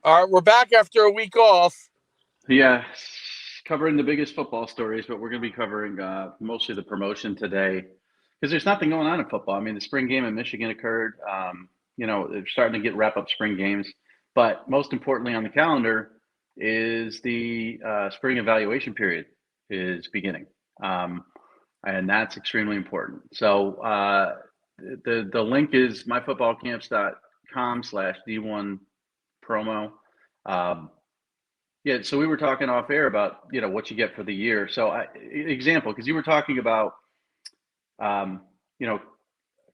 All right, we're back after a week off. Yeah, covering the biggest football stories, but we're going to be covering mostly the promotion today because there's nothing going on in football. I mean, the spring game in Michigan occurred. They're starting to get wrap up spring games, but most importantly on the calendar is the spring evaluation period is beginning, and that's extremely important. So the link is myfootballcamps.com/D1 promo. Um, yeah, so we were talking off air about what you get for the year. So example, because you were talking about um, you know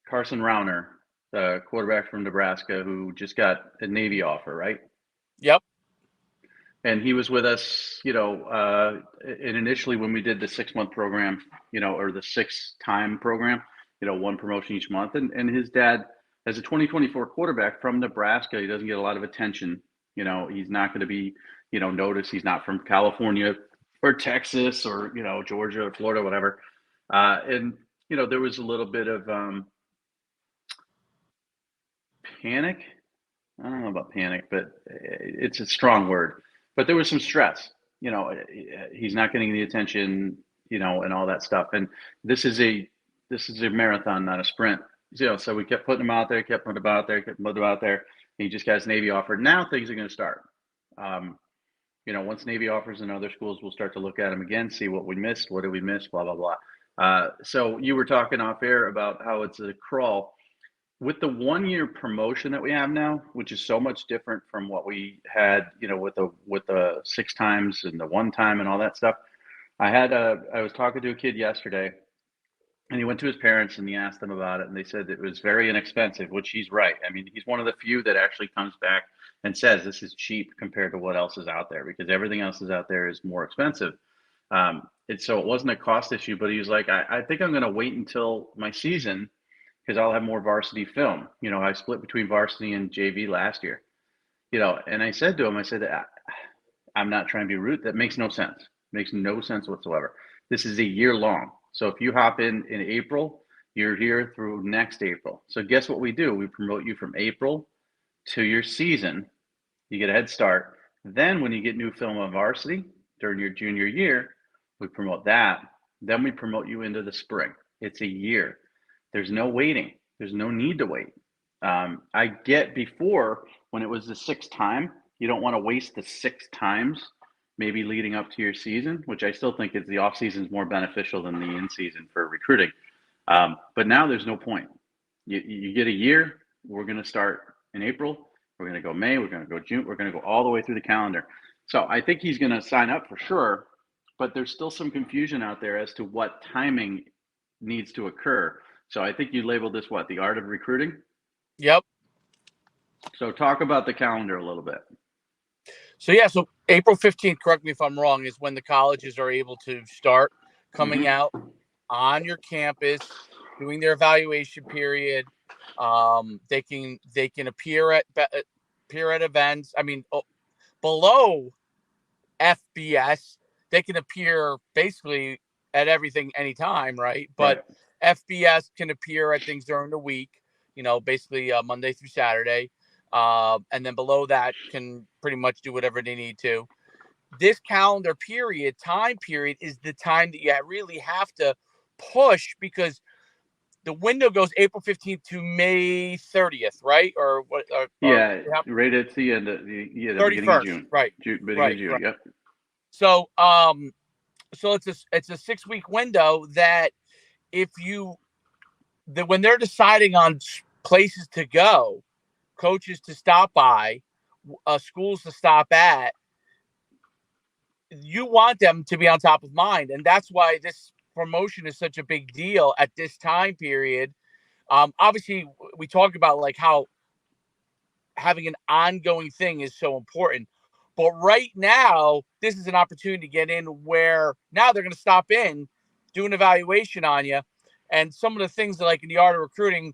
Carson Rauner, the quarterback from Nebraska who just got a Navy offer, right? Yep. And he was with us, and initially when we did the 6 month program, or the 6 time program, one promotion each month, and his dad, as a 2024 quarterback from Nebraska, he doesn't get a lot of attention. He's not going to be noticed. He's not from California or Texas or Georgia or Florida, whatever. And there was a little bit of panic. I don't know about panic, but it's a strong word. But there was some stress. He's not getting the attention, and all that stuff. And this is a marathon, not a sprint. So we kept putting him out there, kept putting him out there, kept putting him out there. He just got his Navy offer. Now things are going to start. Once Navy offers in other schools, we'll start to look at them again, see what we missed, what did we miss, blah blah blah. So you were talking off air about how it's a crawl with the 1 year promotion that we have now, which is so much different from what we had, with the 6 times and the 1 time and all that stuff. I was talking to a kid yesterday, and he went to his parents and he asked them about it, and they said it was very inexpensive, which he's right. I mean, he's one of the few that actually comes back and says this is cheap compared to what else is out there, because everything else is out there is more expensive. So it wasn't a cost issue, but he was like, I think I'm going to wait until my season because I'll have more varsity film. I split between varsity and JV last year. And I said to him, I'm not trying to be rude. That makes no sense. Makes no sense whatsoever. This is a year long. So if you hop in April, you're here through next April. So guess what we do? We promote you from April to your season. You get a head start. Then when you get new film on varsity during your junior year, we promote that. Then we promote you into the spring. It's a year. There's no waiting. There's no need to wait. I get before when it was the 6 time, you don't want to waste the 6 times maybe leading up to your season, which I still think is the off season is more beneficial than the in season for recruiting. But now there's no point. You get a year. We're going to start in April. We're going to go May. We're going to go June. We're going to go all the way through the calendar. So I think he's going to sign up for sure, but there's still some confusion out there as to what timing needs to occur. So I think you labeled this the art of recruiting? Yep. So talk about the calendar a little bit. So April 15th, correct me if I'm wrong, is when the colleges are able to start coming out on your campus, doing their evaluation period. They can appear at events. I mean, below FBS, they can appear basically at everything anytime, right? But FBS can appear at things during the week, basically Monday through Saturday. And then below that can pretty much do whatever they need to. This calendar time period is the time that you really have to push, because the window goes April 15th to May 30th, right? Or what? Right at the end of the 31st, beginning of June. Right. Beginning of June, right. Yep. So, it's a 6-week window that when they're deciding on places to go, coaches to stop by, schools to stop at, you want them to be on top of mind. And that's why this promotion is such a big deal at this time period. Obviously, we talk about like how having an ongoing thing is so important. But right now, this is an opportunity to get in where now they're going to stop in, do an evaluation on you. And some of the things that, like in the art of recruiting,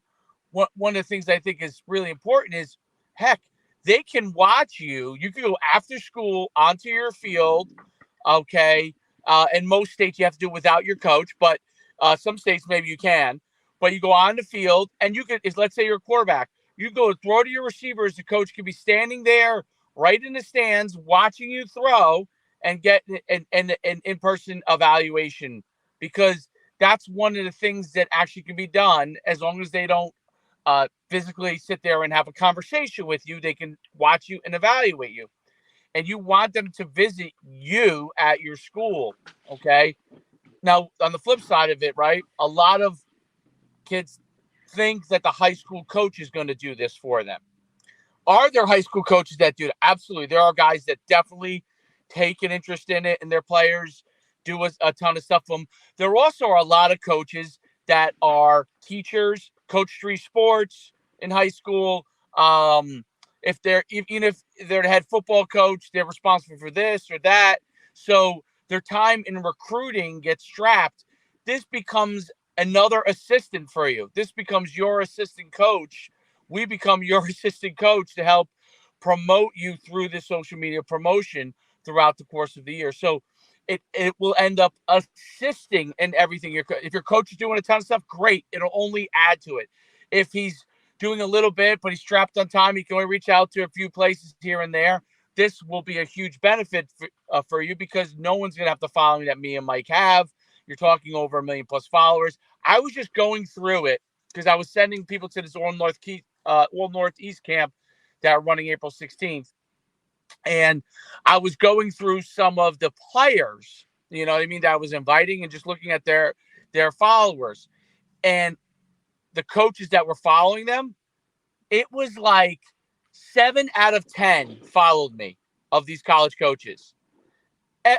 one of the things I think is really important is, heck, they can watch you. You can go after school onto your field, okay? In most states, you have to do it without your coach, but some states maybe you can. But you go on the field, and you can, let's say you're a quarterback, you go throw to your receivers. The coach could be standing there right in the stands watching you throw and get an in-person evaluation, because that's one of the things that actually can be done. As long as they don't physically sit there and have a conversation with you, they can watch you and evaluate you. And you want them to visit you at your school. Okay. Now, on the flip side of it, right, a lot of kids think that the high school coach is going to do this for them. Are there high school coaches that do that? Absolutely. There are guys that definitely take an interest in it, and their players do a ton of stuff for them. There also are a lot of coaches that are teachers, coach 3 sports in high school. If they're even if they're the head football coach, they're responsible for this or that. So their time in recruiting gets strapped. This becomes another assistant for you. This becomes your assistant coach. We become your assistant coach to help promote you through the social media promotion throughout the course of the year. So it will end up assisting in everything. If your coach is doing a ton of stuff, great. It'll only add to it. If he's doing a little bit, but he's strapped on time, he can only reach out to a few places here and there. This will be a huge benefit for you, because no one's going to have the following that me and Mike have. You're talking over 1 million+ followers. I was just going through it because I was sending people to this All Northeast camp that are running April 16th. And I was going through some of the players, you know what I mean, that I was inviting, and just looking at their followers. And the coaches that were following them, it was like 7 out of 10 followed me, of these college coaches.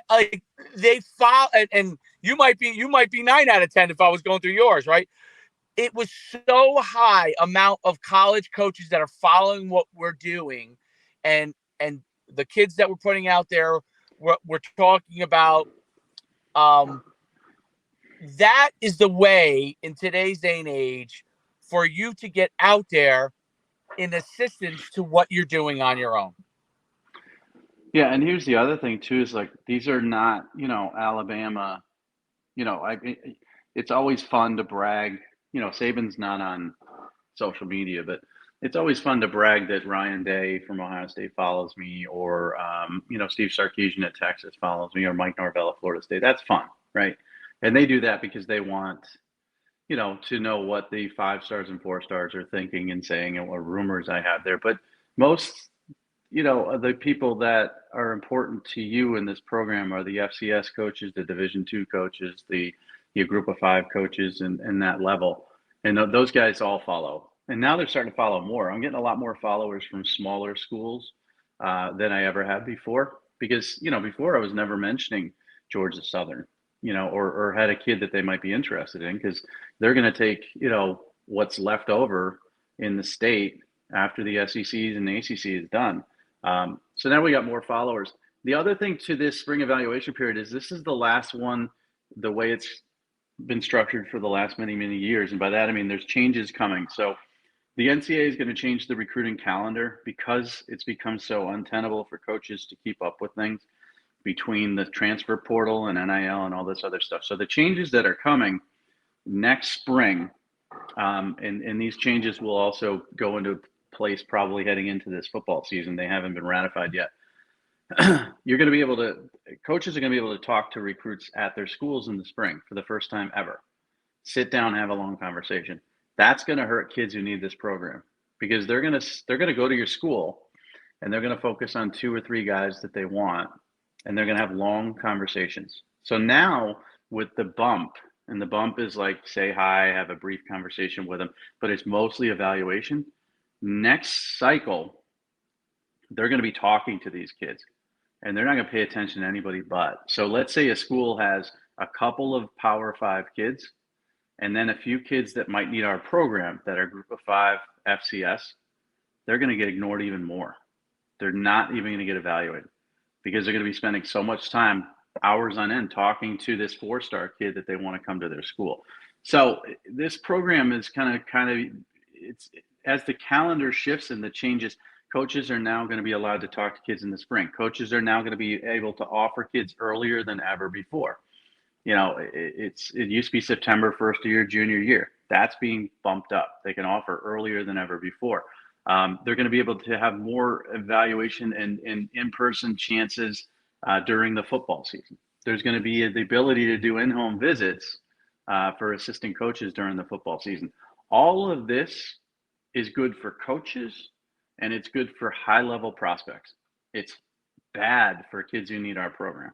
Like, they follow, and you might be 9 out of 10 if I was going through yours, right? It was so high amount of college coaches that are following what we're doing, and the kids that we're putting out there, we're talking about. That is the way in today's day and age for you to get out there in assistance to what you're doing on your own. Yeah, and here's the other thing too is like these are not, Alabama, it's always fun to brag. Saban's not on social media, but it's always fun to brag that Ryan Day from Ohio State follows me, or Steve Sarkisian at Texas follows me, or Mike Norvell at Florida State. That's fun, right? And they do that because they want, to know what the 5 stars and 4 stars are thinking and saying, and what rumors I have there. But most, the people that are important to you in this program are the FCS coaches, the Division II coaches, the Group of 5 coaches, and that level. And those guys all follow. And now they're starting to follow more. I'm getting a lot more followers from smaller schools than I ever had before. Because, before I was never mentioning Georgia Southern, or had a kid that they might be interested in, because they're going to take, what's left over in the state after the SECs and the ACC is done. So now we got more followers. The other thing to this spring evaluation period is this is the last one, the way it's been structured for the last many, many years. And by that, I mean, there's changes coming. So the NCAA is going to change the recruiting calendar because it's become so untenable for coaches to keep up with things between the transfer portal and NIL and all this other stuff. So the changes that are coming next spring, and these changes will also go into place probably heading into this football season. They haven't been ratified yet. Coaches are going to be able to talk to recruits at their schools in the spring for the first time ever. Sit down, have a long conversation. That's going to hurt kids who need this program, because they're going to go to your school and they're going to focus on 2 or 3 guys that they want, and they're going to have long conversations. So now with the bump, and the bump is like, say hi, have a brief conversation with them, but it's mostly evaluation. Next cycle, they're going to be talking to these kids, and they're not going to pay attention to anybody but. So let's say a school has a couple of Power 5 kids, and then a few kids that might need our program that are Group of 5 FCS. They're going to get ignored even more. They're not even going to get evaluated, because they're going to be spending so much time, hours on end, talking to this 4-star kid that they want to come to their school. So this program is it's as the calendar shifts and the changes, coaches are now going to be allowed to talk to kids in the spring. Coaches are now going to be able to offer kids earlier than ever before. It used to be September 1st of your junior year. That's being bumped up. They can offer earlier than ever before. They're going to be able to have more evaluation and in-person chances during the football season. There's going to be the ability to do in-home visits for assistant coaches during the football season. All of this is good for coaches and it's good for high-level prospects. It's bad for kids who need our program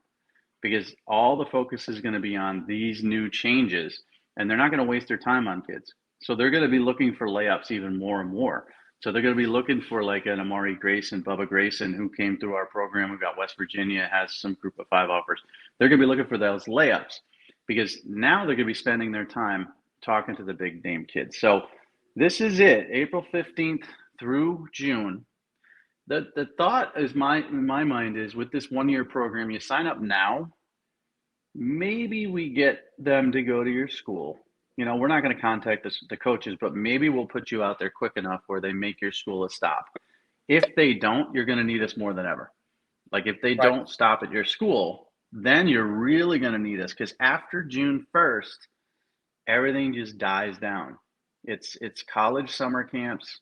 because all the focus is going to be on these new changes and they're not going to waste their time on kids. So they're going to be looking for layups even more and more. So they're going to be looking for like an Amari Grayson, Bubba Grayson, who came through our program. We've got West Virginia, has some group of 5 offers. They're going to be looking for those layups because now they're going to be spending their time talking to the big name kids. So this is it, April 15th through June. The thought is in my mind is with this 1-year program, you sign up now, maybe we get them to go to your school. We're not going to contact the coaches, but maybe we'll put you out there quick enough where they make your school a stop. If they don't, you're going to need us more than ever. Like if they Right. don't stop at your school, then you're really going to need us because after June 1st, everything just dies down. It's college summer camps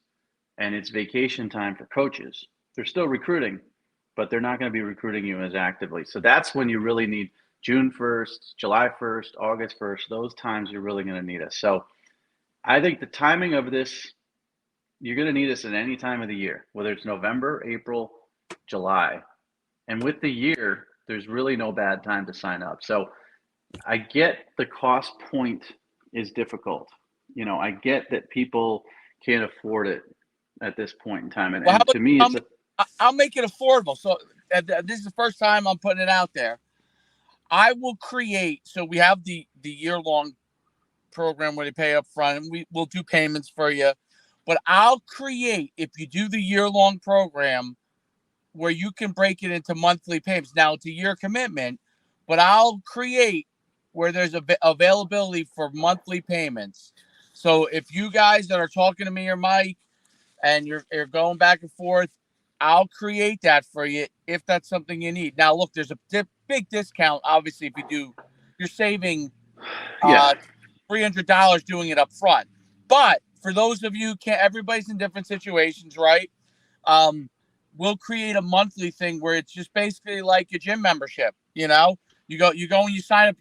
and it's vacation time for coaches. They're still recruiting, but they're not going to be recruiting you as actively. So that's when you really need June 1st, July 1st, August 1st, those times you're really going to need us. So I think the timing of this, you're going to need us at any time of the year, whether it's November, April, July. And with the year, there's really no bad time to sign up. So I get the cost point is difficult. I get that people can't afford it at this point in time. And, Well, and to me, it's I'll make it affordable. So this is the first time I'm putting it out there. I will create. So we have the year-long program where they pay up front, and we'll do payments for you. But I'll create, if you do the year-long program, where you can break it into monthly payments. Now it's a year commitment, but I'll create where there's availability for monthly payments. So if you guys that are talking to me or Mike and you're going back and forth, I'll create that for you if that's something you need. Now, look, there's a big discount. Obviously, if you do, you're saving $300 doing it up front. But for those of you can't, everybody's in different situations, right? We'll create a monthly thing where it's just basically like a gym membership. You go and you sign up.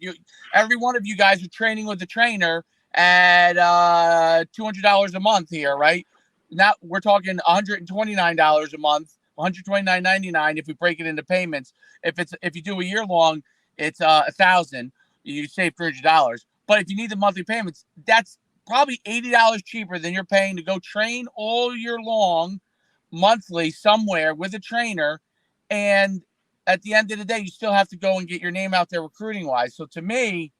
Every one of you guys are training with a trainer at $200 a month here, right? Now we're talking $129 a month, $129.99 if we break it into payments. If you do a year long, it's $1,000. You save $300. But if you need the monthly payments, that's probably $80 cheaper than you're paying to go train all year long, monthly somewhere with a trainer, and at the end of the day, you still have to go and get your name out there recruiting wise. So to me,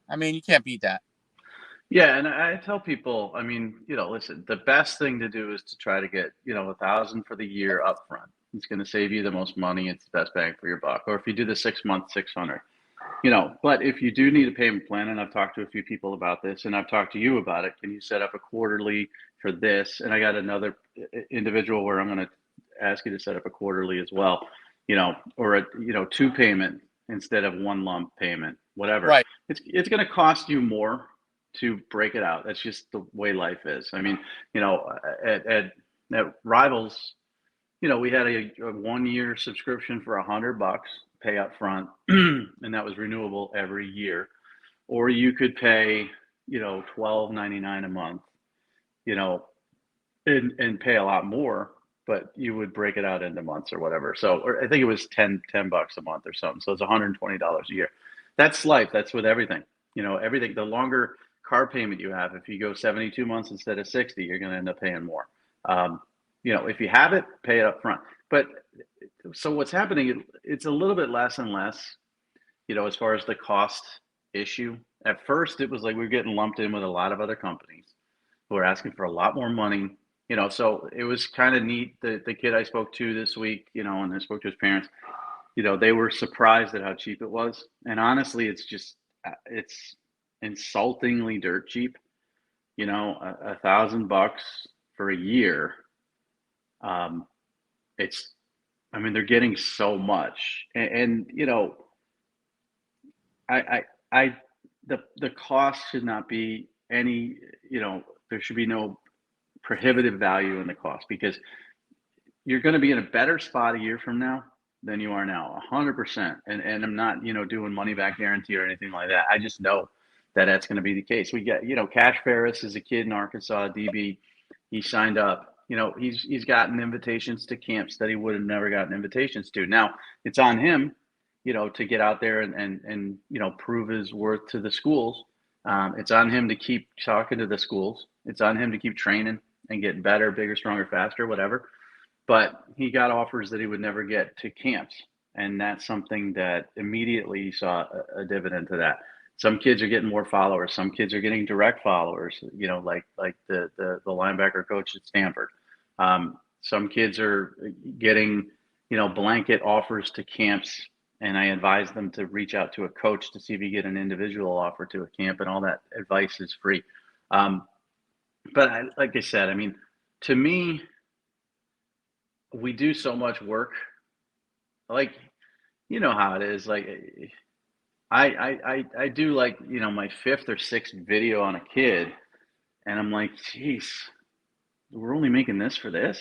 I mean, you can't beat that. Yeah, and I tell people, I mean, listen, the best thing to do is to try to get, 1,000 for the year up front. It's going to save you the most money. It's the best bang for your buck. Or if you do the 6 month, 600, but if you do need a payment plan, and I've talked to a few people about this, and I've talked to you about it, can you set up a quarterly for this? And I got another individual where I'm going to ask you to set up a quarterly as well, or a, 2 payment instead of 1 lump payment, whatever. Right. It's going to cost you more to break it out. That's just the way life is. I mean, at Rivals, we had a 1-year subscription for $100, pay up front, and that was renewable every year. Or you could pay, $12.99 a month, and pay a lot more, but you would break it out into months or whatever. So, or I think it was $10 a month or something. So it's $120 a year. That's life. That's with everything. Everything. The longer car payment you have, if you go 72 months instead of 60, you're going to end up paying more. If you have it, pay it up front. But so what's happening, it's a little bit less and less, as far as the cost issue. At first, it was like we were getting lumped in with a lot of other companies who are asking for a lot more money. So it was kind of neat. The kid I spoke to this week, and I spoke to his parents, they were surprised at how cheap it was. And honestly, it's insultingly dirt cheap. $1,000 for a year. They're getting so much, and the cost should not be any, there should be no prohibitive value in the cost, because you're going to be in a better spot a year from now than you are now, 100%. And I'm not, doing money back guarantee or anything like that. I just know that that's going to be the case. We get, Cash Ferris is a kid in Arkansas, DB. He signed up. He's gotten invitations to camps that he would have never gotten invitations to. Now it's on him, to get out there and prove his worth to the schools. It's on him to keep talking to the schools. It's on him to keep training and getting better, bigger, stronger, faster, whatever. But he got offers that he would never get to camps. And that's something that immediately he saw a dividend to that. Some kids are getting more followers. Some kids are getting direct followers, like the linebacker coach at Stanford. Some kids are getting, blanket offers to camps. And I advise them to reach out to a coach to see if you get an individual offer to a camp, and all that advice is free. But like I said, to me, we do so much work. Like, how it is. Like, I do my fifth or sixth video on a kid, and I'm like, geez, we're only making this for this.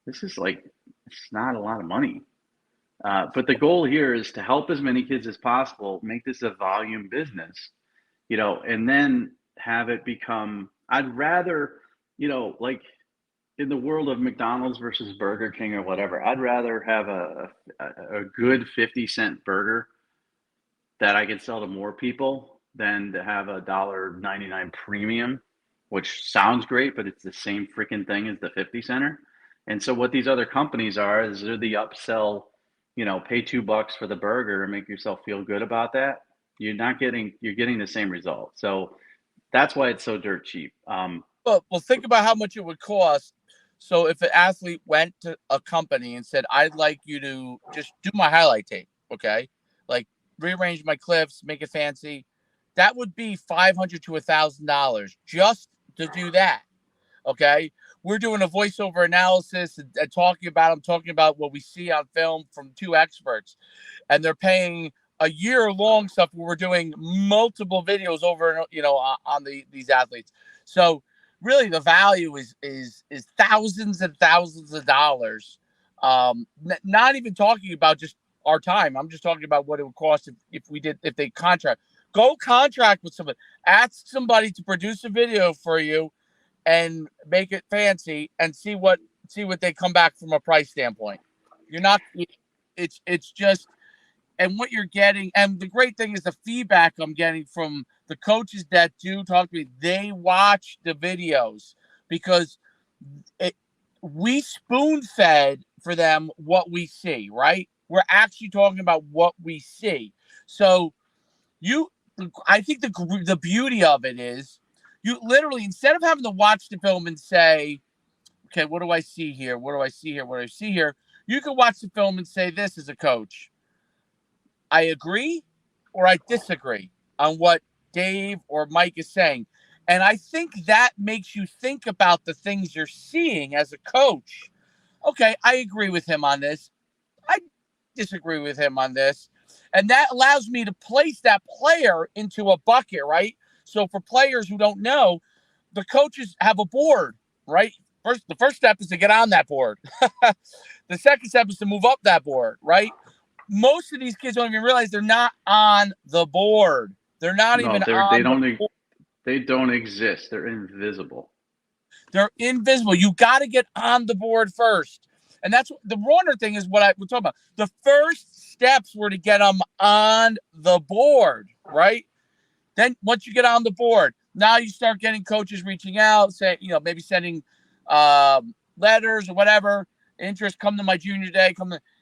This is it's not a lot of money. But the goal here is to help as many kids as possible, make this a volume business, and then have it become, I'd rather, in the world of McDonald's versus Burger King or whatever, I'd rather have a good 50-cent burger that I can sell to more people than to have a $1.99 premium, which sounds great, but it's the same freaking thing as the 50-center. And so what these other companies are is they're the upsell, pay $2 for the burger and make yourself feel good about that. You're getting the same result. So that's why it's so dirt cheap. Well, think about how much it would cost. So if an athlete went to a company and said, I'd like you to just do my highlight tape, okay? Like rearrange my clips, make it fancy. That would be $500 to $1,000 just to do that, okay? We're doing a voiceover analysis and talking about what we see on film from two experts, and they're paying a year-long stuff where we're doing multiple videos over, on these athletes. So really, the value is thousands and thousands of dollars. Not even talking about just our time. I'm just talking about what it would cost if they contract. Go contract with somebody. Ask somebody to produce a video for you and make it fancy, and see what they come back from a price standpoint. You're not. It's just. And what you're getting, and the great thing is the feedback I'm getting from the coaches that do talk to me, they watch the videos because we spoon-fed for them what we see, right? We're actually talking about what we see. So I think the beauty of it is you literally, instead of having to watch the film and say, okay, what do I see here? What do I see here? What do I see here? You can watch the film and say this as a coach. I agree or I disagree on what Dave or Mike is saying. And I think that makes you think about the things you're seeing as a coach. Okay, I agree with him on this. I disagree with him on this. And that allows me to place that player into a bucket, right? So for players who don't know, the coaches have a board, right? The first step is to get on that board. The second step is to move up that board, right? Most of these kids don't even realize they're not on the board. They're not even on the board. They don't exist. They're invisible. They're invisible. You got to get on the board first. And that's the Warner thing is what we're talking about. The first steps were to get them on the board, right? Then once you get on the board, now you start getting coaches reaching out, maybe sending letters or whatever. Interest, come to my junior day,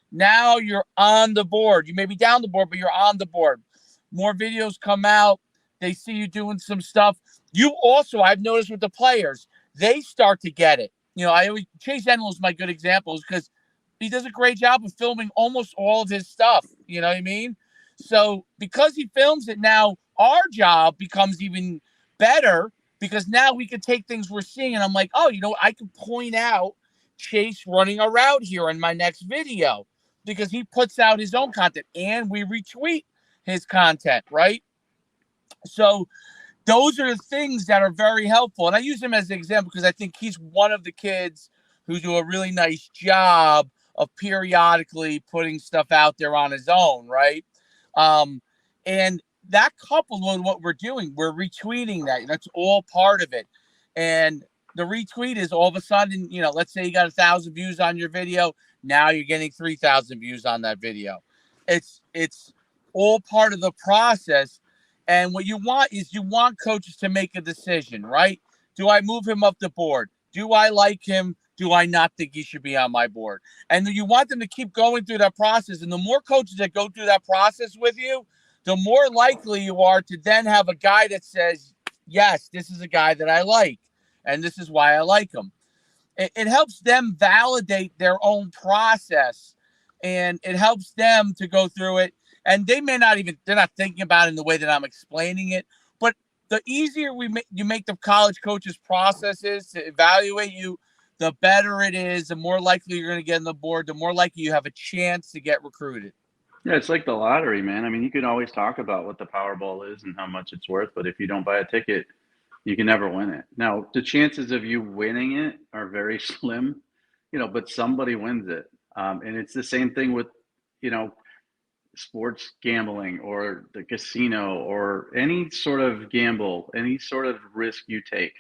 now you're on the board. You may be down the board, but you're on the board. More videos come out. They see you doing some stuff. You also, I've noticed with the players, they start to get it. Chase Enlow is my good example because he does a great job of filming almost all of his stuff. You know what I mean? So because he films it now, our job becomes even better because now we can take things we're seeing and I'm like, I can point out Chase running a route here in my next video. Because he puts out his own content and we retweet his content, right? So those are the things that are very helpful. And I use him as an example because I think he's one of the kids who do a really nice job of periodically putting stuff out there on his own, right? And that coupled with what we're doing, we're retweeting that. That's all part of it. And the retweet is all of a sudden, let's say you got 1,000 views on your video. Now you're getting 3,000 views on that video. It's all part of the process. And what you want is you want coaches to make a decision, right? Do I move him up the board? Do I like him? Do I not think he should be on my board? And you want them to keep going through that process. And the more coaches that go through that process with you, the more likely you are to then have a guy that says, yes, this is a guy that I like, and this is why I like him. It helps them validate their own process, and it helps them to go through it. And they're not thinking about it in the way that I'm explaining it. But the easier you make the college coaches' processes to evaluate you, the better it is, the more likely you're going to get on the board, the more likely you have a chance to get recruited. Yeah, it's like the lottery, man. I mean, you can always talk about what the Powerball is and how much it's worth, but if you don't buy a ticket, you can never win it. Now, the chances of you winning it are very slim, but somebody wins it. And it's the same thing with, sports gambling or the casino or any sort of gamble, any sort of risk you take.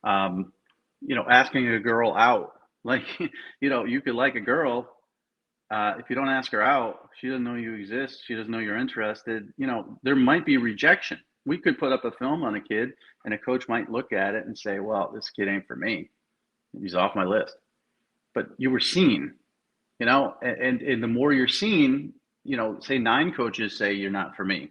Asking a girl out, like, you could like a girl. If you don't ask her out, she doesn't know you exist. She doesn't know you're interested. There might be rejection. We could put up a film on a kid and a coach might look at it and say, well, this kid ain't for me. He's off my list. But you were seen, and the more you're seen, say 9 coaches say you're not for me.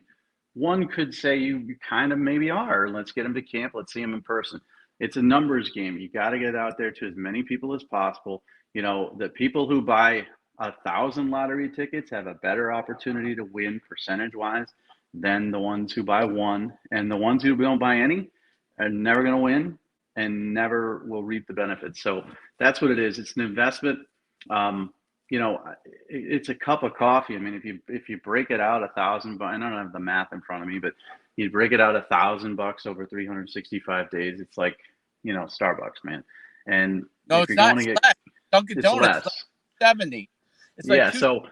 One could say you kind of maybe are. Let's get him to camp. Let's see him in person. It's a numbers game. You got to get out there to as many people as possible. The people who buy 1,000 lottery tickets have a better opportunity to win percentage-wise than the ones who buy one. And the ones who don't buy any are never going to win and never will reap the benefits. So that's what it is. It's an investment. It's a cup of coffee. I mean, if you break it out $1,000, I don't have the math in front of me, but you break it out $1,000 over 365 days. It's like, Starbucks, man. And no, if it's you're not. going to It's get less. Dunkin' Donuts, less. Like 70. It's like So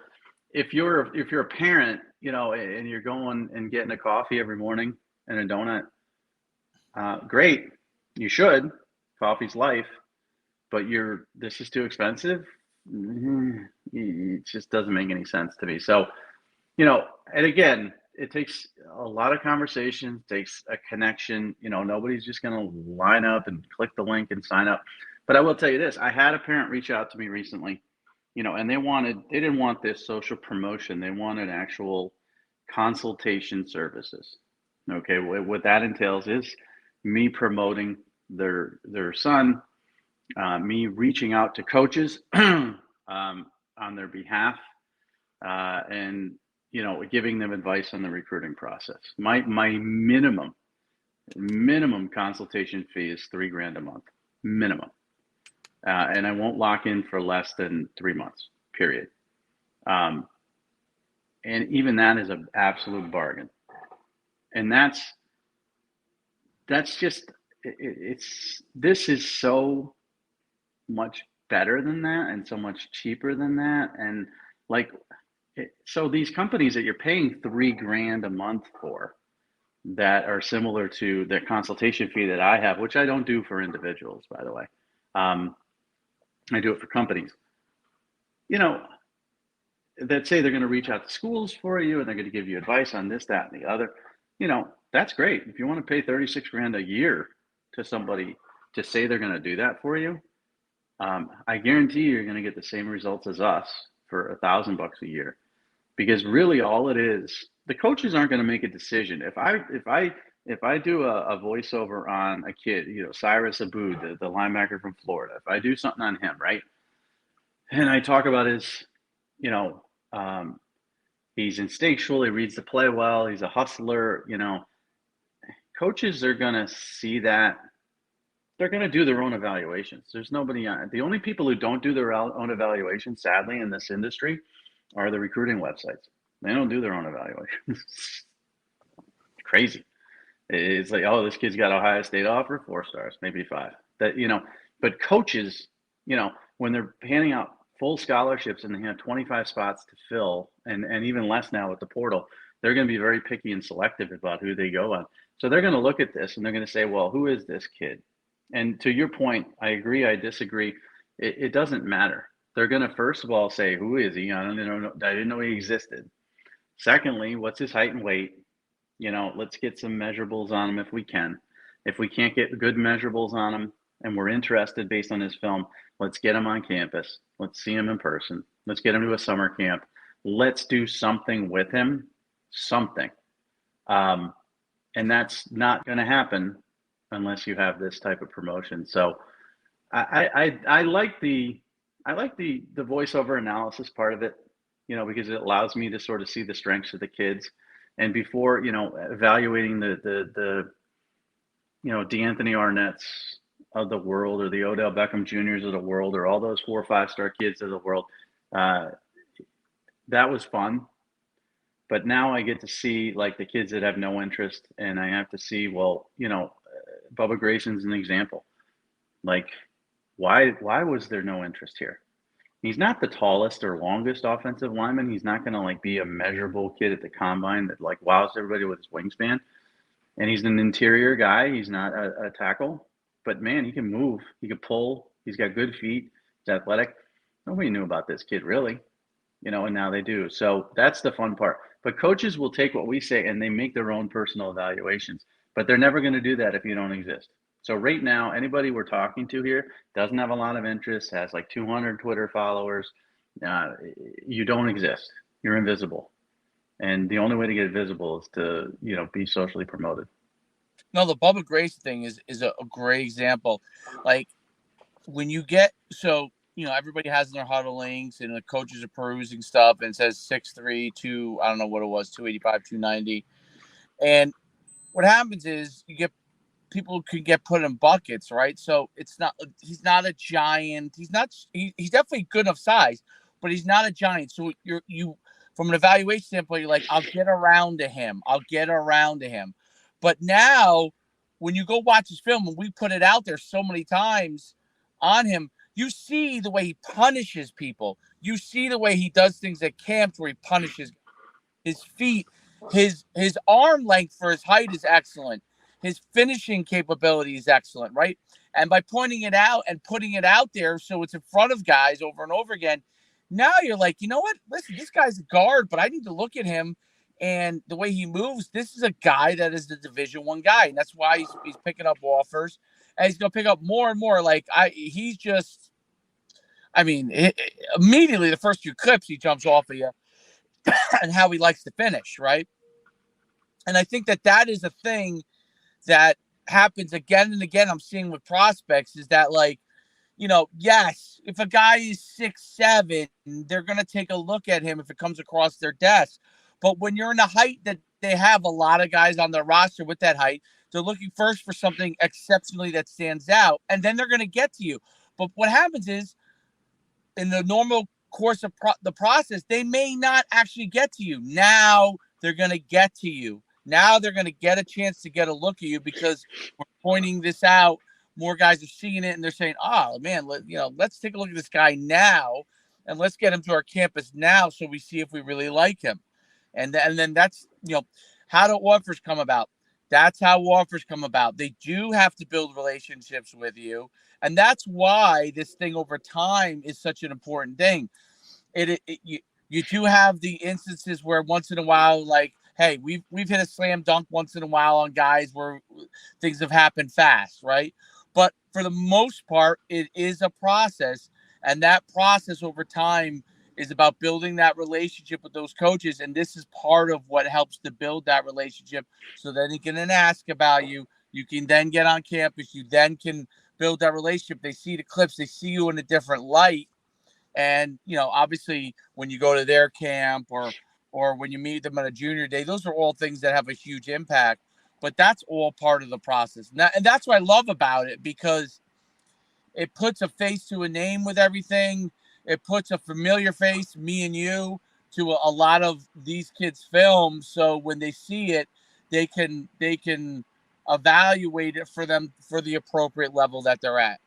if you're a parent, and you're going and getting a coffee every morning and a donut, great. You should. Coffee's life. But this is too expensive. It just doesn't make any sense to me. So, and again, it takes a lot of conversation, takes a connection. Nobody's just going to line up and click the link and sign up. But I will tell you this, I had a parent reach out to me recently, and they didn't want this social promotion. They wanted actual consultation services. Okay. What that entails is me promoting their son, me reaching out to coaches on their behalf, and giving them advice on the recruiting process. My minimum consultation fee is $3,000 a month, minimum, and I won't lock in for less than 3 months. Period. And even that is an absolute bargain. And that's just this is so much better than that and so much cheaper than that. And so these companies that you're paying $3,000 a month for that are similar to the consultation fee that I have, which I don't do for individuals, by the way. I do it for companies, that say they're going to reach out to schools for you and they're going to give you advice on this, that, and the other. That's great. If you want to pay $36,000 a year to somebody to say they're going to do that for you, I guarantee you're going to get the same results as us for $1,000 a year, because really all it is, the coaches aren't going to make a decision. If I do a voiceover on a kid, Cyrus Aboud, the linebacker from Florida, if I do something on him, right, and I talk about his, he's instinctual, he reads the play well, he's a hustler, coaches are going to see that. They're going to do their own evaluations. There's nobody on. The only people who don't do their own evaluations, sadly, in this industry are the recruiting websites. They don't do their own evaluations. Crazy. It's like, oh, this kid's got Ohio State offer, 4 stars, maybe 5. That but coaches, when they're handing out full scholarships and they have 25 spots to fill, and even less now with the portal, they're going to be very picky and selective about who they go on. So they're going to look at this and they're going to say, well, who is this kid? And to your point, I agree, I disagree. It doesn't matter. They're going to first of all say, who is he? I didn't know he existed. Secondly, what's his height and weight? Let's get some measurables on him if we can. If we can't get good measurables on him and we're interested based on his film, let's get him on campus. Let's see him in person. Let's get him to a summer camp. Let's do something with him, something. And that's not going to happen unless you have this type of promotion. So I like the voiceover analysis part of it, because it allows me to sort of see the strengths of the kids. And before, evaluating the DeAnthony Arnett's of the world, or the Odell Beckham Juniors of the world, or all those 4 or 5-star kids of the world, that was fun. But now I get to see like the kids that have no interest, and I have to see, well, Bubba Grayson's an example. Like, why was there no interest here? He's not the tallest or longest offensive lineman. He's not going to like be a measurable kid at the combine that like wows everybody with his wingspan. And he's an interior guy. He's not a tackle, but man, he can move. He can pull. He's got good feet. He's athletic. Nobody knew about this kid really, and now they do. So that's the fun part. But coaches will take what we say and they make their own personal evaluations, but they're never going to do that if you don't exist. So right now, anybody we're talking to here doesn't have a lot of interest, has like 200 Twitter followers. You don't exist. You're invisible. And the only way to get visible is to, be socially promoted. No, the Bubba Grayson thing is a great example. Like when you get, so, everybody has their huddle links and the coaches are perusing stuff and it says 6'3", 2, I don't know what it was, 285, 290. And what happens is people can get put in buckets, right? So he's not a giant. He's definitely good enough size, but he's not a giant. So you from an evaluation standpoint, you're like, I'll get around to him. But now when you go watch his film, and we put it out there so many times on him, you see the way he punishes people. You see the way he does things at camps where he punishes his feet. His arm length for his height is excellent. His finishing capability is excellent, right? And by pointing it out and putting it out there so it's in front of guys over and over again, now you're like, you know what? Listen, this guy's a guard, but I need to look at him and the way he moves. This is a guy that is the Division I guy, and that's why he's picking up offers, and he's going to pick up more and more. Like immediately the first few clips he jumps off of you and how he likes to finish, right? And I think that is a thing that happens again and again. I'm seeing with prospects is that, like, yes, if a guy is 6'7", they're going to take a look at him if it comes across their desk. But when you're in the height that they have a lot of guys on their roster with that height, they're looking first for something exceptionally that stands out, and then they're going to get to you. But what happens is, in the normal course of the process, they may not actually get to you. Now they're going to get to you. Now they're going to get a chance to get a look at you because we're pointing this out. More guys are seeing it and they're saying, "Oh man, let's take a look at this guy now, and let's get him to our campus now, so we see if we really like him." And then that's how do offers come about? That's how offers come about. They do have to build relationships with you, and that's why this thing over time is such an important thing. You do have the instances where once in a while, like, hey, we've hit a slam dunk once in a while on guys where things have happened fast, right? But for the most part, it is a process, and that process over time is about building that relationship with those coaches, and this is part of what helps to build that relationship. So then he can then ask about you. You can then get on campus. You then can build that relationship. They see the clips. They see you in a different light, and obviously, when you go to their camp or when you meet them on a junior day, those are all things that have a huge impact. But that's all part of the process. And that's what I love about it, because it puts a face to a name with everything. It puts a familiar face, me and you, to a lot of these kids' films. So when they see it, they can evaluate it for them for the appropriate level that they're at.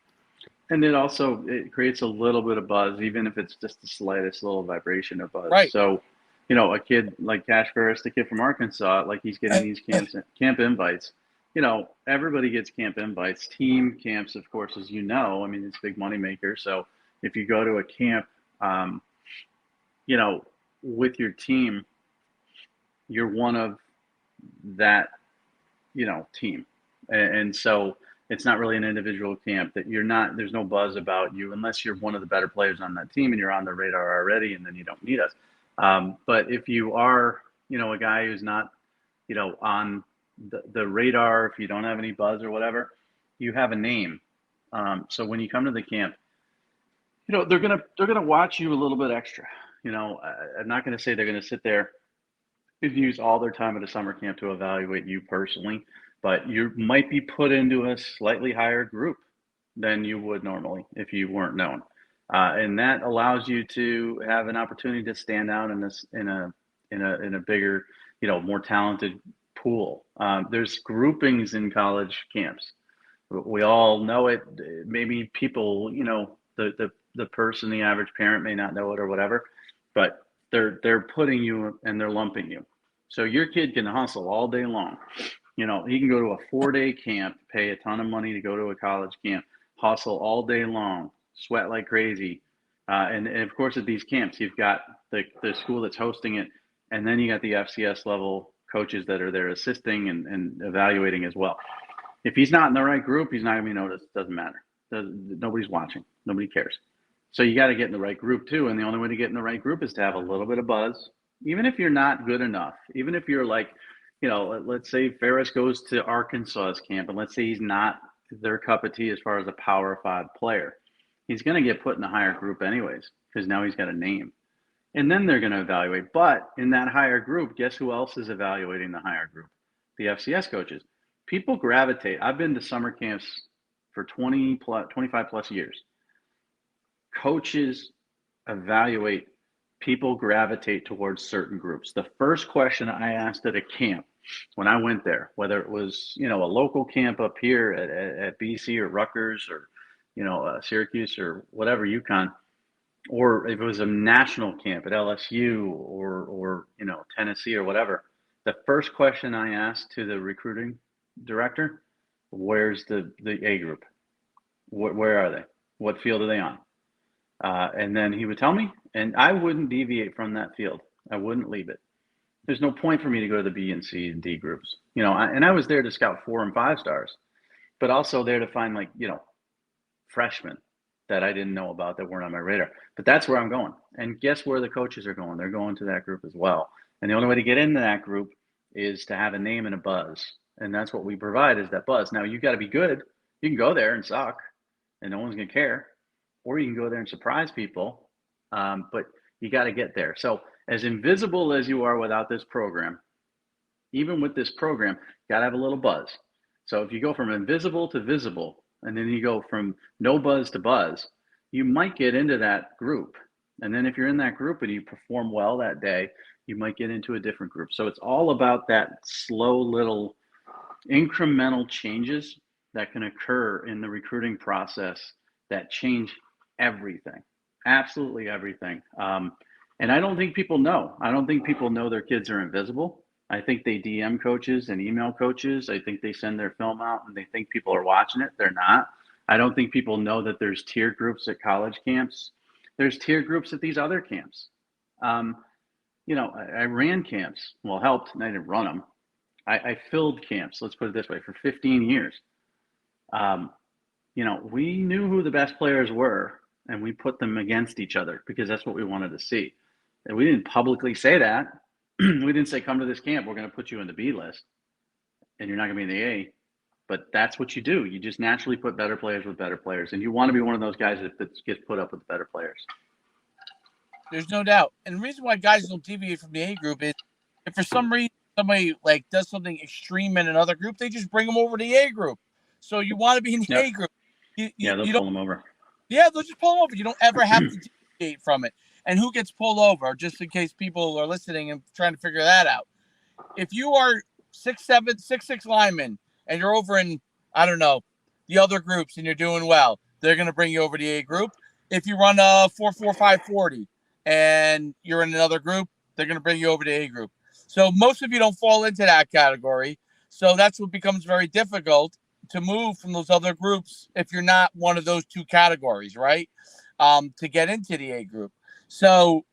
And it creates a little bit of buzz, even if it's just the slightest little vibration of buzz. Right. So, a kid like Cash Ferris, the kid from Arkansas, like he's getting these camp invites. Everybody gets camp invites. Team camps, of course, as you know, I mean, it's a big moneymaker. So if you go to a camp, with your team, you're one of that, team. And so it's not really an individual camp that there's no buzz about you unless you're one of the better players on that team and you're on the radar already, and then you don't need us. But if you are, a guy who's not, on the radar, if you don't have any buzz or whatever, you have a name. So when you come to the camp, they're gonna watch you a little bit extra. I'm not gonna say they're gonna sit there and use all their time at a summer camp to evaluate you personally, but you might be put into a slightly higher group than you would normally if you weren't known. And that allows you to have an opportunity to stand out in a bigger, more talented pool. There's groupings in college camps. We all know it. Maybe people, the person, the average parent may not know it or whatever, but they're putting you and they're lumping you. So your kid can hustle all day long. He can go to a 4-day camp, pay a ton of money to go to a college camp, hustle all day long, sweat like crazy. And of course, at these camps, you've got the school that's hosting it, and then you got the FCS level coaches that are there assisting and evaluating as well. If he's not in the right group, he's not going to be noticed. Doesn't matter. Nobody's watching. Nobody cares. So you got to get in the right group too. And the only way to get in the right group is to have a little bit of buzz, even if you're not good enough, even if you're like, let's say Ferris goes to Arkansas's camp, and let's say he's not their cup of tea as far as a Power 5 player. He's going to get put in a higher group anyways, because now he's got a name. And then they're going to evaluate. But in that higher group, guess who else is evaluating the higher group? The FCS coaches. People gravitate. I've been to summer camps for 25 plus years. Coaches evaluate. People gravitate towards certain groups. The first question I asked at a camp when I went there, whether it was, a local camp up here at BC or Rutgers or, Syracuse or whatever, UConn, or if it was a national camp at LSU or Tennessee or whatever, the first question I asked to the recruiting director, where's the A group? Where are they? What field are they on? And then he would tell me, and I wouldn't deviate from that field. I wouldn't leave it. There's no point for me to go to the B and C and D groups. And I was there to scout 4 and 5 stars, but also there to find freshmen that I didn't know about that weren't on my radar. But that's where I'm going. And guess where the coaches are going? They're going to that group as well. And the only way to get into that group is to have a name and a buzz. And that's what we provide, is that buzz. Now, you got to be good. You can go there and suck, and no one's going to care. Or you can go there and surprise people, but you got to get there. So as invisible as you are without this program, even with this program, you got to have a little buzz. So if you go from invisible to visible, and then you go from no buzz to buzz, you might get into that group. And then if you're in that group and you perform well that day, you might get into a different group. So it's all about that slow little incremental changes that can occur in the recruiting process that change everything, absolutely everything. And I don't think people know. I don't think people know their kids are invisible. I think they DM coaches and email coaches. I think they send their film out and they think people are watching it. They're not. I don't think people know that there's tier groups at college camps. There's tier groups at these other camps. I ran camps. Well, helped, and I didn't run them. I filled camps, let's put it this way, for 15 years. We knew who the best players were, and we put them against each other because that's what we wanted to see. And we didn't publicly say that. We didn't say, come to this camp, we're going to put you in the B list, and you're not going to be in the A. But that's what you do. You just naturally put better players with better players, and you want to be one of those guys that gets put up with better players. There's no doubt. And the reason why guys don't deviate from the A group is if for some reason somebody does something extreme in another group, they just bring them over to the A group. So you want to be in the A group. They'll pull them over. Yeah, they'll just pull them over. You don't ever have to deviate from it. And who gets pulled over, just in case people are listening and trying to figure that out. If you are 6'7", 6'6" lineman and you're over in, I don't know, the other groups and you're doing well, they're going to bring you over to the A group. If you run a 4.4540 and you're in another group, they're going to bring you over to A group. So most of you don't fall into that category. So that's what becomes very difficult to move from those other groups if you're not one of those two categories, right? To get into the A group. So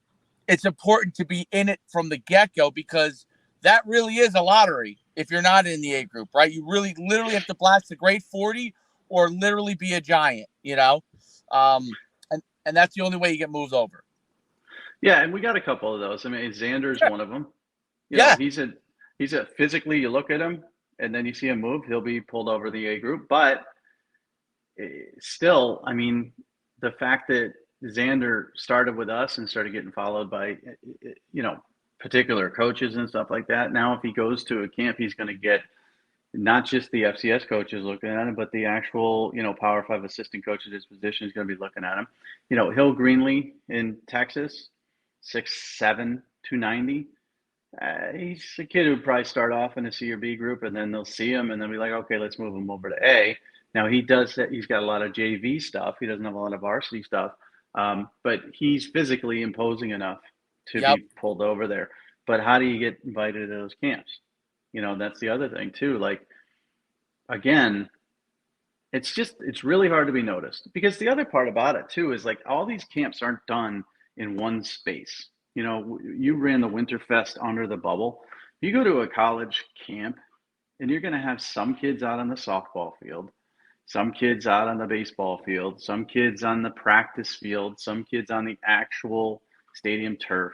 it's important to be in it from the get-go because that really is a lottery if you're not in the A group, right? You really literally have to blast the grade 40 or literally be a giant, and that's the only way you get moved over. Yeah, and we got a couple of those. I mean, Xander's one of them. He's a physically, you look at him and then you see him move, he'll be pulled over the A group. But still, I mean, the fact that Xander started with us and started getting followed by, particular coaches and stuff like that. Now, if he goes to a camp, he's going to get not just the FCS coaches looking at him, but the actual, Power 5 assistant coach at his position is going to be looking at him. Hill Greenlee in Texas, 6'7", 290. He's a kid who'd probably start off in a C or B group, and then they'll see him and they'll be like, okay, let's move him over to A. Now, he does that. He's got a lot of JV stuff. He doesn't have a lot of varsity stuff, but he's physically imposing enough to be pulled over there. But how do you get invited to those camps? That's the other thing too. Like, again, it's really hard to be noticed because the other part about it too is like all these camps aren't done in one space. You ran the Winterfest under the bubble. You go to a college camp and you're going to have some kids out on the softball field, some kids out on the baseball field, some kids on the practice field, some kids on the actual stadium turf.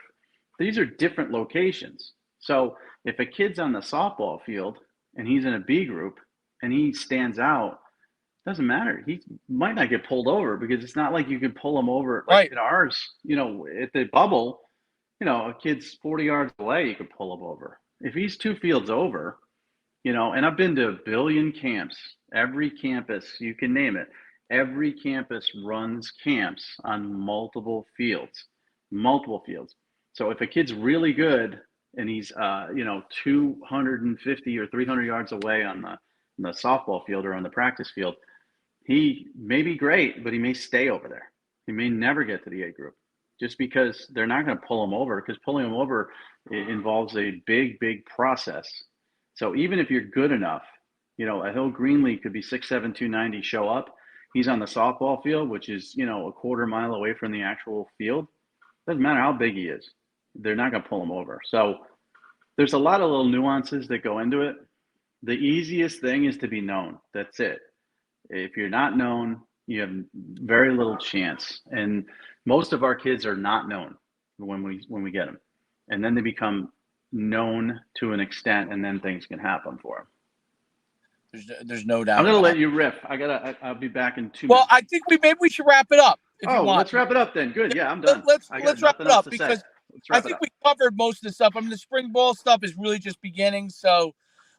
These are different locations. So if a kid's on the softball field and he's in a B group and he stands out, doesn't matter. He might not get pulled over because it's not like you can pull him over. Like at ours, at the bubble, a kid's 40 yards away, you could pull him over. If he's 2 fields over, and I've been to a billion camps, every campus, you can name it. Every campus runs camps on multiple fields. So if a kid's really good and he's, 250 or 300 yards away on the softball field or on the practice field, he may be great, but he may stay over there. He may never get to the A group just because they're not going to pull him over, because pulling him over involves a big, big process. So even if you're good enough, a Hill Greenlee could be 6'7", 290, show up. He's on the softball field, which is, a quarter mile away from the actual field. Doesn't matter how big he is. They're not going to pull him over. So there's a lot of little nuances that go into it. The easiest thing is to be known. That's it. If you're not known, you have very little chance. And most of our kids are not known when we get them. And then they become known to an extent, and then things can happen for them. There's no doubt. I'm going to let you riff. I'll be back in 2 minutes. Well, I think maybe we should wrap it up. If you want. Let's wrap it up then. Good. Yeah, I'm done. Let's wrap it up because I think we covered most of the stuff. I mean, the spring ball stuff is really just beginning. So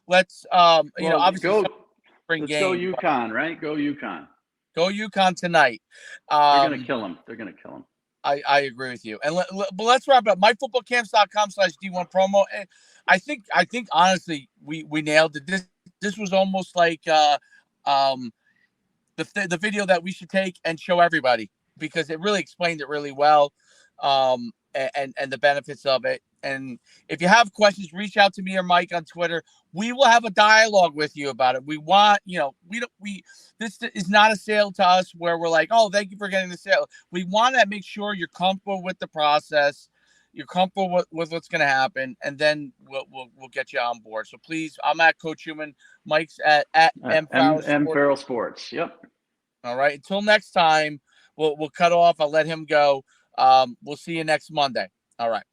let's, obviously let's go UConn, right? Go UConn. Go UConn tonight. They're going to kill them. They're going to kill them. I agree with you. And but let's wrap it up. myfootballcamps.com/D1 promo. And I think honestly we nailed it. This was almost like the video that we should take and show everybody because it really explained it really well, and the benefits of it. And if you have questions, reach out to me or Mike on Twitter. We will have a dialogue with you about it. We want, this is not a sale to us where we're like, oh, thank you for getting the sale. We want to make sure you're comfortable with the process. You're comfortable with what's going to happen. And then we'll get you on board. So please, I'm at Coach Schuman. Mike's at M Farrell Sports. Yep. All right. Until next time, we'll cut off. I'll let him go. We'll see you next Monday. All right.